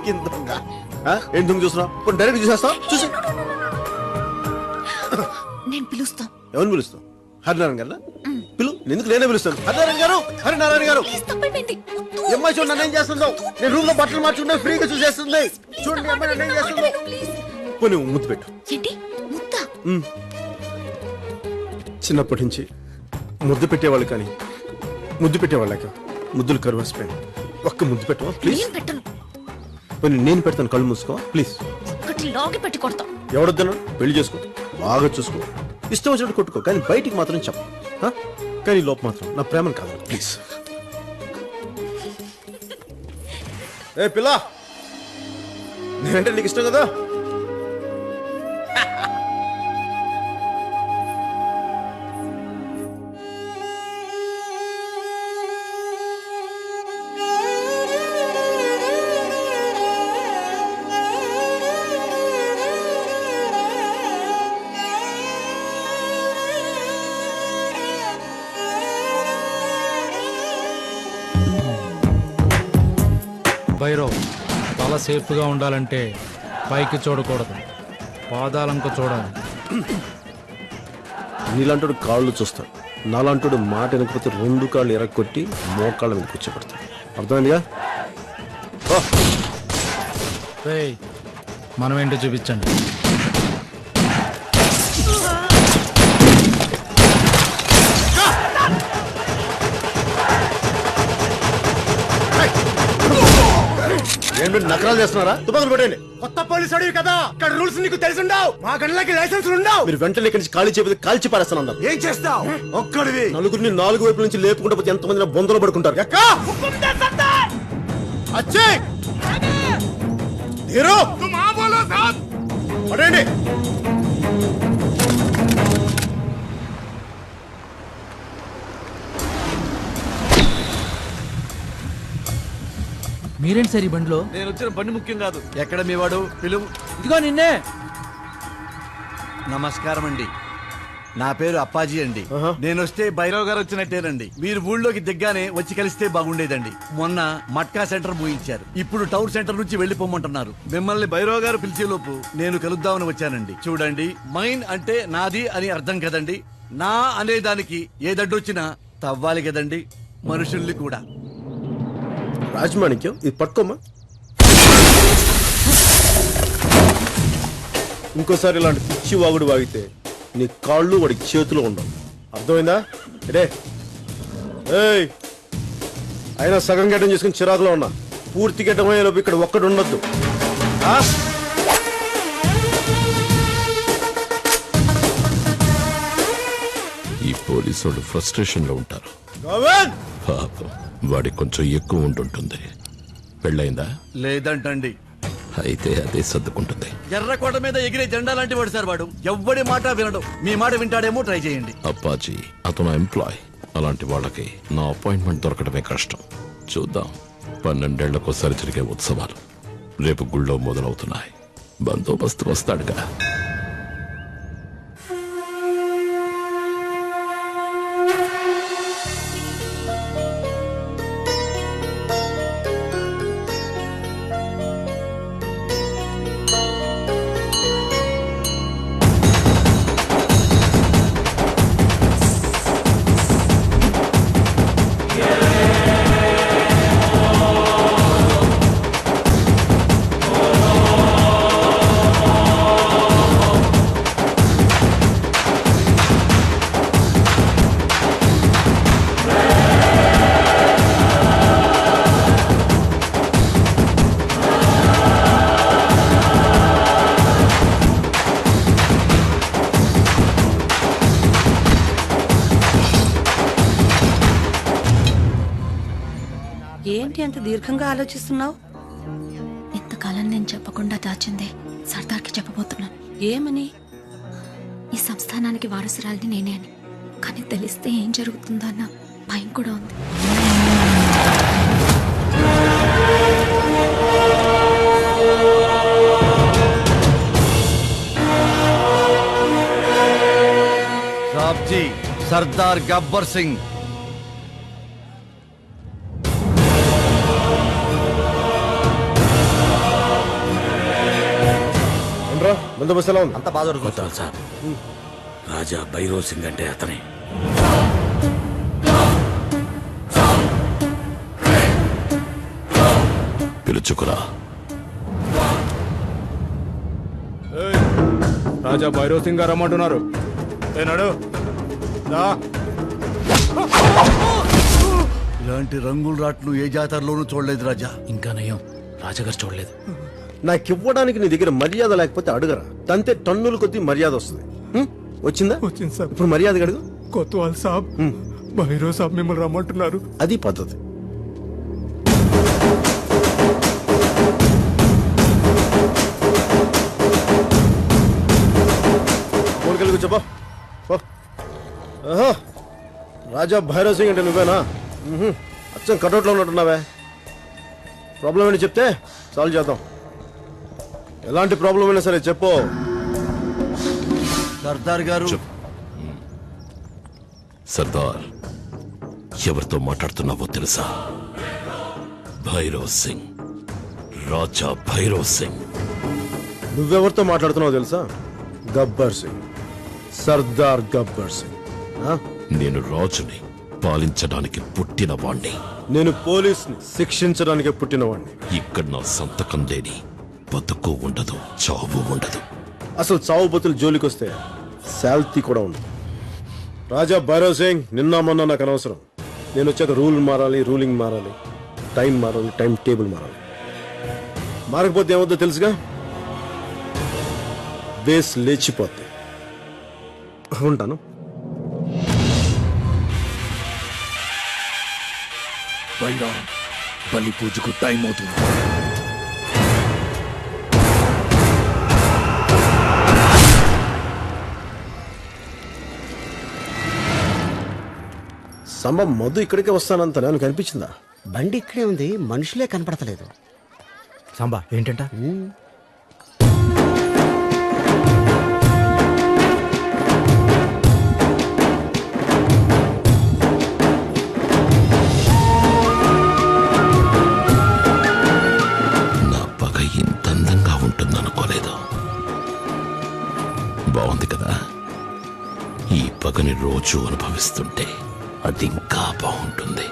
దొరికింది దొంగ. ఏం దొంగ చూస్తున్నావు? డైరెక్ట్ చూసేస్తావు. చూసి నేను పిలుస్తా. ఎవరిని పిలుస్తావు? హరినారాయణ గారు పిలు. ఎందుకు నేనే పిలుస్తాను. హరినారాయణ గారు, హరినారాయణ గారు. అమ్మాయి చూడండి నన్ను ఏం చేస్తుందో. నేను రూమ్ లో బట్టలు మార్చుకుంటే ఫ్రీగా చూసేస్తుంది. చూడండి అమ్మాయి నన్ను ఏం చేస్తుందో. పోనీ ముద్దు పెట్టు. చిన్నప్పటి నుంచి ముద్దు పెట్టేవాళ్ళు కానీ ముద్దు పెట్టేవాళ్ళక ముద్దులు కరువసిపోయాను. ఒక్క ముద్దు పెట్టవా ప్లీజ్? పోనీ నేను పెడతాను. కళ్ళు మూసుకోవా ప్లీజ్? ఎవడొద్దన్నా పెళ్లి చేసుకో, బాగా చూసుకో, ఇష్టం వచ్చినట్టు కొట్టుకో, కానీ బయటికి మాత్రం చెప్పు. కానీ లోపు మాత్రం నా ప్రేమను కాదు ప్లీజ్. ఏ పిల్ల, నేనంటే నీకు ఇష్టం కదా? భైరవ్, తల సేఫ్గా ఉండాలంటే పైకి చూడకూడదు, పాదాలంక చూడాలి. నీలాంటి కాళ్ళు చూస్తాడు, నాలాంటి మాట వెనకపోతే రెండు కాళ్ళు ఎరగొట్టి మోకాళ్ళ మీద కూర్చోబెడతాడు. అర్థమైందిగా? మనం ఏంటో చూపించండి. ఏంటి నకరాలు చేస్తున్నారా? తుపాకులు పెట్టండి. కొత్త పోలీసు అడివి కదా, ఇక్కడ రూల్స్ నీకు తెలిసిండవు. మా గంటలకి లైసెన్స్ ఉండవు. మీరు వెంటనే ఇక్కడి నుంచి ఖాళీ చేయకపోతే కాల్చి పారేస్తాను. ఏం చేస్తావు? ఒక్కడివి నలుగురిని నాలుగు వైపుల నుంచి లేపుకుంటూ పోతే ఎంతమంది బొందలు పడుకుంటారు. పడండి. మీరేంటి సార్ ఈ బండిలో? నేను వచ్చిన బండి ముఖ్యం కాదు. ఎక్కడ మీ వాడు? పిలువు. ఇదిగో నిన్నే. నమస్కారం అండి, నా పేరు అప్పాజీ అండి. నేను వస్తే భైరవ్ గారు వచ్చినట్టేనండి. మీరు ఊళ్ళోకి దిగ్గానే వచ్చి కలిస్తే బాగుండేదండి. మొన్న మట్కా సెంటర్ మూయించారు, ఇప్పుడు టౌన్ సెంటర్ నుంచి వెళ్లిపోమంటున్నారు. మిమ్మల్ని భైరవ్ గారు పిలిచేలోపు నేను కలుద్దామని వచ్చానండి. చూడండి, మైన్ అంటే నాది అని అర్థం కదండి. నా అనేదానికి ఏదడ్డొచ్చినా తవ్వాలి కదండి, మనుషుల్ని కూడా. రాజమాణిక్యం, ఇది పట్టుకోమ్మా. ఇంకోసారి ఇలాంటి పిచ్చి వాగుడు వాగితే నీ కాళ్ళు వాడికి చేతిలో ఉండవు. అర్థమైందా? ఏయ్, అయినా సగం గడ్డం చేసుకుని చిరాకులో ఉన్నా. పూర్తి గడ్డం అయ్యేలోపు ఇక్కడ ఒక్కడు ఉండొద్దు. ఈ పోలీసు వాళ్ళు ఫ్రస్ట్రేషన్ లో ఉంటారు. పాపం వాడికి కొంచెం ఎక్కువ ఉంటుంటుంది. పెళ్ళయిందా? లేదంటండి. అయితే అదే సర్దుకుంటుంది. ఎర్రకోట మీద ఎగిరే జెండా లాంటి వాడు సార్ వాడు. ఎవ్వడి మాట వినడు. మీ మాట వింటాడేమో, ట్రై చేయండి. అప్పాజీ అతను ఎంప్లాయ్. అలాంటి వాళ్ళకి నా అపాయింట్మెంట్ దొరకడమే కష్టం. చూద్దాం. 12 ఏళ్లకోసారి జరిగే ఉత్సవాలు రేపు గుళ్ళో మొదలవుతున్నాయి. బందోబస్తు వస్తాడుగా. ఏంటి అంత దీర్ఘంగా ఆలోచిస్తున్నావు? ఇంతకాలం నేను చెప్పకుండా దాచిందే సర్దార్కి చెప్పబోతున్నాను. ఏమని? ఈ సంస్థానానికి వారసురాలిని నేనే అని. కానీ తెలిస్తే ఏం జరుగుతుందో అన్న భయం కూడా ఉంది. సాబ్జీ, సర్దార్ గబ్బర్ సింగ్. బందోబస్తు ఎలా ఉంది? అంత బాగా జరుగుతుంది కొత్త సాబ్ రాజా భైరవ్ సింగ్ అంటే అతనే. పిలుచుకురా. రాజా భైరవ్ సింగ్ గారు రమ్మంటున్నారు. ఏనాడు ఇలాంటి రంగుల రాట్లు ఏ జాతరలోనూ చూడలేదు రాజా. ఇంకా నయం రాజాగారు చూడలేదు. నాకు ఇవ్వడానికి నీ దగ్గర మర్యాద లేకపోతే అడుగరా, తంతే టన్నుల కొద్దీ మర్యాద వస్తుంది. వచ్చిందా? వచ్చింది సార్. ఇప్పుడు మర్యాద అడుగు. కొత్వాల్ సాబ్ భైరవ్ సాబ్ మిమ్మల్ని రమ్మంటున్నారు. అది పద్ధతి. మూలికలు కూర్చోపో. రాజా భైరవ్ సింగ్ అంటే నువ్వేనా? అచ్చం కటౌట్లో ఉన్నట్టున్నావే. ప్రాబ్లం ఏంటి చెప్తే సాల్వ్ చేద్దాం. ఎలాంటి ప్రాబ్లం అయినా సరే చెప్పు. సర్దార్ గారు. సర్దార్, ఎవరితో మాట్లాడుతున్నావో తెలుసా? భైరవ్ సింగ్, రాజా భైరవ్ సింగ్. నువ్వెవరితో మాట్లాడుతున్నావో తెలుసా? గబ్బర్ సింగ్, సర్దార్ గబ్బర్ సింగ్. నేను రాజుని, పాలించడానికి పుట్టిన వాణ్ణి. నేను పోలీస్ని, శిక్షించడానికి పుట్టినవాడిని. ఇక్కడ నా సంతకం లేని బతుకు ఉండదు, చావు ఉండదు. అసలు చావు బతులు జోలికొస్తే శాల్తీ కూడా ఉండదు. రాజా భైరవ్ సింగ్, నిన్న మొన్న నాకు అనవసరం. నేను వచ్చాక రూల్ మారాలి, రూలింగ్ మారాలి, టైం మారాలి, టైం టేబుల్ మారాలి. మారకపోతే ఏమవుతుందో తెలుసుగా? బేస్ లేచిపోతే. ఉంటాను. భైరవ్, బలి పూజకు టైం అవుతుంది. సంభం మధు ఇక్కడికే వస్తానంత నాకు అనిపించిందా? బండి ఇక్కడే ఉంది, మనుషులే కనపడతలేదు. సాంబా ఏంటంట? నా పగ ఇంత అందంగా ఉంటుందనుకోలేదు. బాగుంది కదా? ఈ పగని రోజు అనుభవిస్తుంటే అది ఇంకా బాగుంటుంది.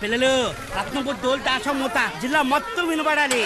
పిల్లలు రత్నపూర్ తోలు తాసం మూత జిల్లా మొత్తం వినబడాలి.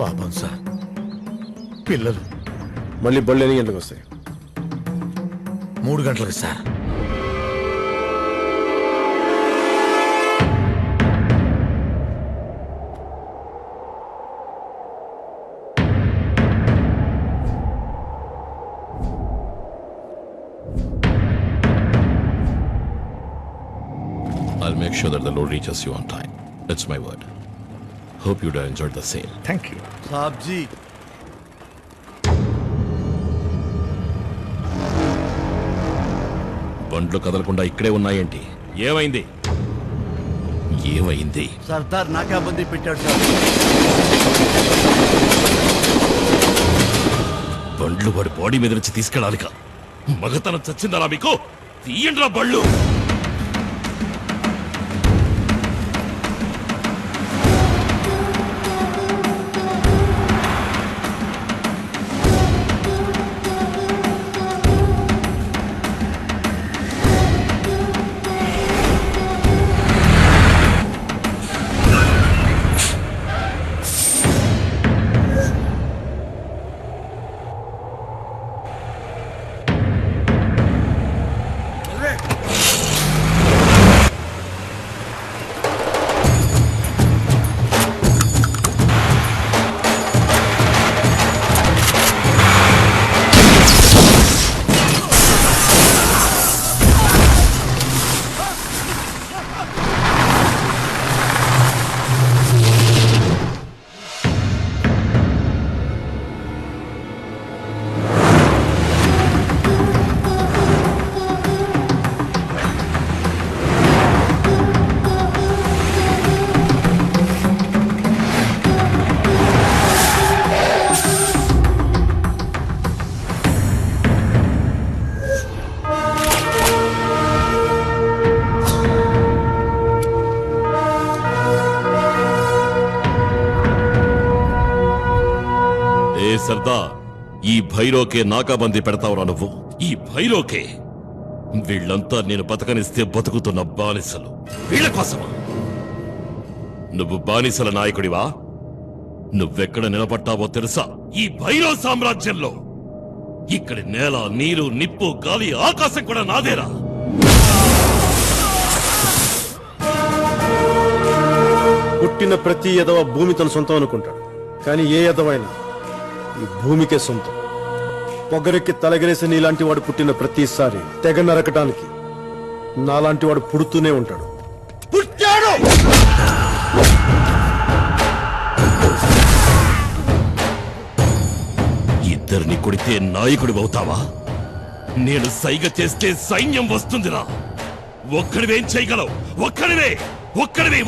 పాపం సార్ పిల్లలు మళ్ళీ బళ్ళు ఎన్ని గంటలకు వస్తాయి? 3 గంటలకు sir. I'll make sure that the load reaches you on time. That's my word. Hope you'd have enjoyed the sale. Thank you. Sabji బండ్లు కదలకుండా ఇక్కడే ఉన్నాయేంటి? ఏమైంది? ఏమైంది? సర్దార్ నాకాబందీ పెట్టాడు సార్. బండ్లు వాడి బాడీ మీద నుంచి తీసుకెళ్ళాలిక. మగతనం చచ్చిందలా మీకు? తీయండిరా బళ్ళు. సర్దార్, ఈ భైరోకే నాకాబందీ పెడతావురా నువ్వు? ఈ భైరోకే? వీళ్ళంతా నేను బతకనిస్తే బతుకుతున్న బానిసలు. వీళ్ళ కోసమా? నువ్వు బానిసల నాయకుడివా? నువ్వెక్కడ నిలబట్టావో తెలుసా? ఈ భైరో సామ్రాజ్యంలో. ఇక్కడి నేల, నీరు, నిప్పు, గాలి, ఆకాశం కూడా నాదేరా. పుట్టిన ప్రతి ఎదవ భూమి తన సొంతం అనుకుంటాడు, కానీ ఏ ఎదవైనా ఈ భూమికే సొంతం. పొగరెక్కి తలగరేసి నీలాంటి వాడు పుట్టిన ప్రతిసారి తెగ నరకటానికి నాలాంటి వాడు పుడుతూనే ఉంటాడు. పుట్టాడు! ఇద్దరిని కొడితే నాయకుడి అవుతావా? నేను సైగ చేస్తే సైన్యం వస్తుందిరా. ఒక్కడివేం చేయగలవు? ఒక్కడివే